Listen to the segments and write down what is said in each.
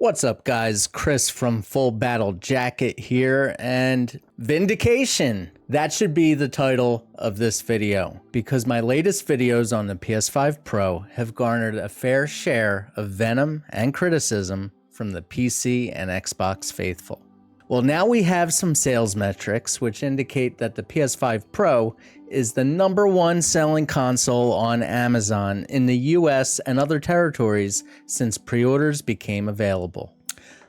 What's up, guys? Chris from Full Battle Jacket here, and Vindication. That should be the title of this video, because my latest videos on the PS5 Pro have garnered a fair share of venom and criticism from the PC and Xbox faithful. Well, now we have some sales metrics which indicate that the PS5 Pro is the #1 selling console on Amazon in the US and other territories since pre-orders became available.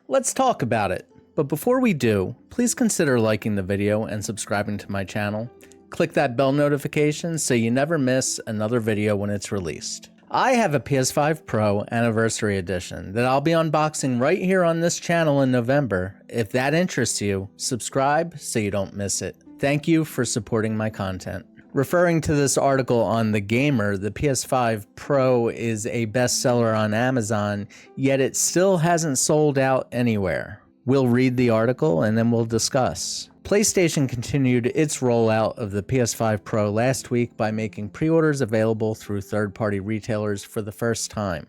Let's talk about it. But before we do, please consider liking the video and subscribing to my channel. Click that bell notification so you never miss another video when it's released. I have a PS5 Pro Anniversary Edition that I'll be unboxing right here on this channel in November. If that interests you, subscribe so you don't miss it. Thank you for supporting my content. Referring to this article on The Gamer, the PS5 Pro is a bestseller on Amazon, yet it still hasn't sold out anywhere. We'll read the article and then we'll discuss. PlayStation continued its rollout of the PS5 Pro last week by making pre-orders available through third-party retailers for the first time.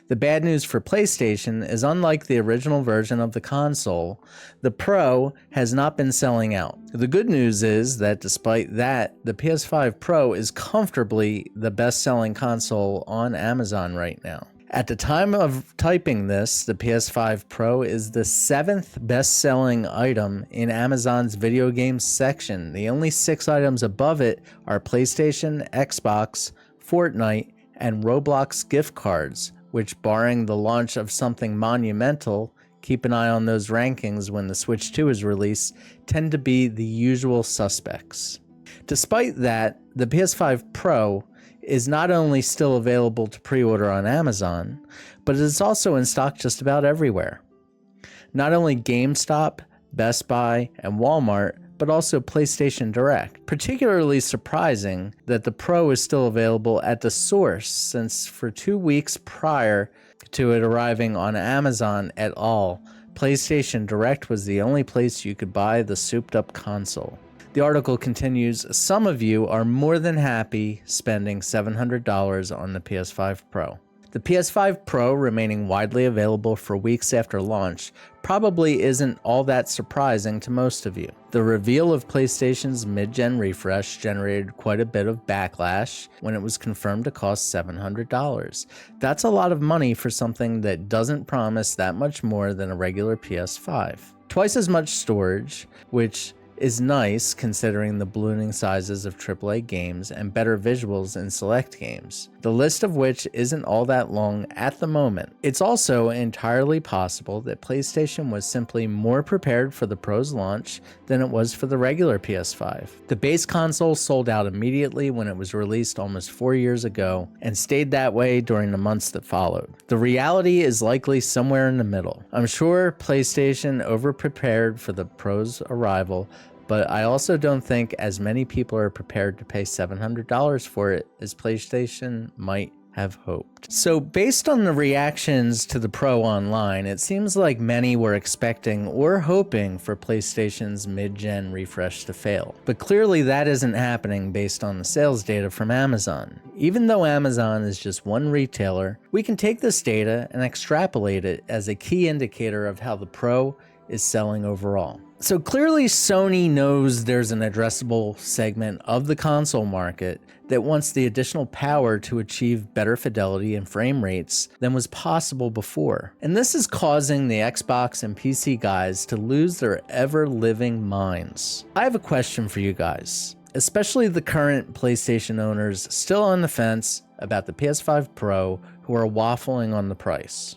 The bad news for PlayStation is, unlike the original version of the console, the Pro has not been selling out. The good news is that despite that, the PS5 Pro is comfortably the best-selling console on Amazon right now. At the time of typing this, the PS5 Pro is the 7th best-selling item in Amazon's video games section. The only 6 items above it are PlayStation, Xbox, Fortnite, and Roblox gift cards, which, barring the launch of something monumental, keep an eye on those rankings when the Switch 2 is released, tend to be the usual suspects. Despite that, the PS5 Pro is not only still available to pre-order on Amazon, but it is also in stock just about everywhere. Not only GameStop, Best Buy, and Walmart, but also PlayStation Direct. Particularly surprising that the Pro is still available at the source, since for 2 weeks prior to it arriving on Amazon at all, PlayStation Direct was the only place you could buy the souped-up console. The article continues, some of you are more than happy spending $700 on the PS5 Pro. The PS5 Pro remaining widely available for weeks after launch probably isn't all that surprising to most of you. The reveal of PlayStation's mid-gen refresh generated quite a bit of backlash when it was confirmed to cost $700. That's a lot of money for something that doesn't promise that much more than a regular PS5. Twice as much storage, which is nice considering the ballooning sizes of AAA games and better visuals in select games, the list of which isn't all that long at the moment. It's also entirely possible that PlayStation was simply more prepared for the Pro's launch than it was for the regular PS5. The base console sold out immediately when it was released almost 4 years ago and stayed that way during the months that followed. The reality is likely somewhere in the middle. I'm sure PlayStation overprepared for the Pro's arrival, but I also don't think as many people are prepared to pay $700 for it as PlayStation might have hoped. So based on the reactions to the Pro online, it seems like many were expecting or hoping for PlayStation's mid-gen refresh to fail. But clearly that isn't happening based on the sales data from Amazon. Even though Amazon is just one retailer, we can take this data and extrapolate it as a key indicator of how the Pro is selling overall. So clearly Sony knows there's an addressable segment of the console market that wants the additional power to achieve better fidelity and frame rates than was possible before. And this is causing the Xbox and PC guys to lose their ever-living minds. I have a question for you guys, especially the current PlayStation owners still on the fence about the PS5 Pro who are waffling on the price.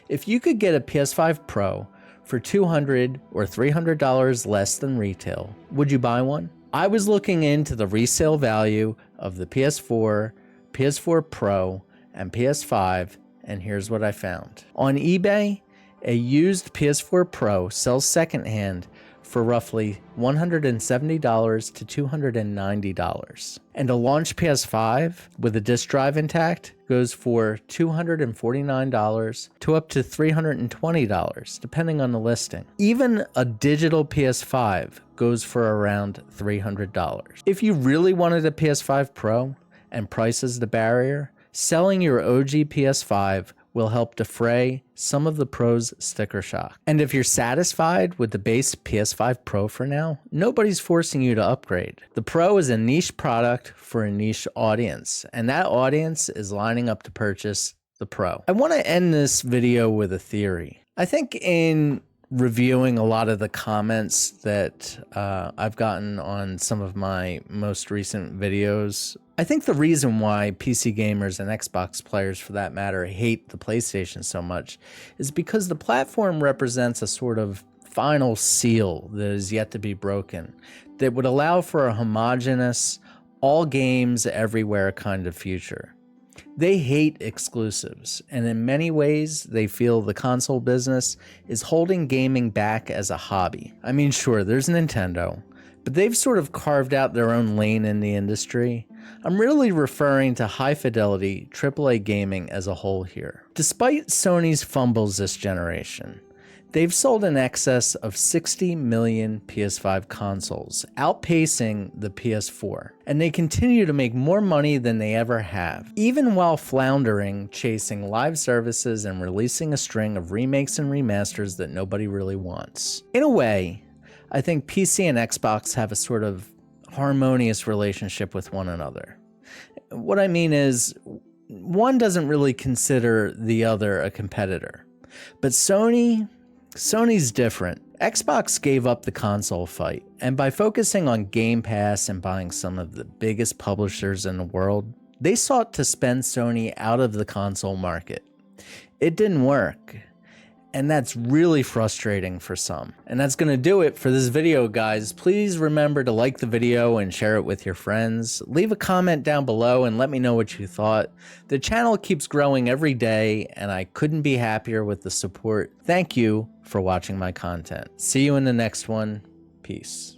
If you could get a PS5 Pro for $200 or $300 less than retail, would you buy one? I was looking into the resale value of the PS4, PS4 Pro, and PS5, and here's what I found. On eBay, a used PS4 Pro sells secondhand for roughly $170 to $290. And a launch PS5 with a disc drive intact goes for $249 to up to $320, depending on the listing. Even a digital PS5 goes for around $300. If you really wanted a PS5 Pro and price is the barrier, selling your OG PS5 will help defray some of the Pro's sticker shock. And if you're satisfied with the base PS5 Pro for now, nobody's forcing you to upgrade. The Pro is a niche product for a niche audience, and that audience is lining up to purchase the Pro. I want to end this video with a theory. I think in reviewing a lot of the comments that I've gotten on some of my most recent videos, I think the reason why PC gamers and Xbox players for that matter hate the PlayStation so much is because the platform represents a sort of final seal that is yet to be broken, that would allow for a homogeneous, all games everywhere kind of future. They hate exclusives, and in many ways, they feel the console business is holding gaming back as a hobby. I mean, sure, there's Nintendo, but they've sort of carved out their own lane in the industry. I'm really referring to high-fidelity AAA gaming as a whole here. Despite Sony's fumbles this generation, they've sold in excess of 60 million PS5 consoles, outpacing the PS4, and they continue to make more money than they ever have, even while floundering, chasing live services and releasing a string of remakes and remasters that nobody really wants. In a way, I think PC and Xbox have a sort of harmonious relationship with one another. What I mean is, one doesn't really consider the other a competitor, but Sony's different. Xbox gave up the console fight, and by focusing on Game Pass and buying some of the biggest publishers in the world, they sought to spin Sony out of the console market. It didn't work, and that's really frustrating for some. And that's going to do it for this video, guys. Please remember to like the video and share it with your friends. Leave a comment down below and let me know what you thought. The channel keeps growing every day, and I couldn't be happier with the support. Thank you for watching my content. See you in the next one. Peace.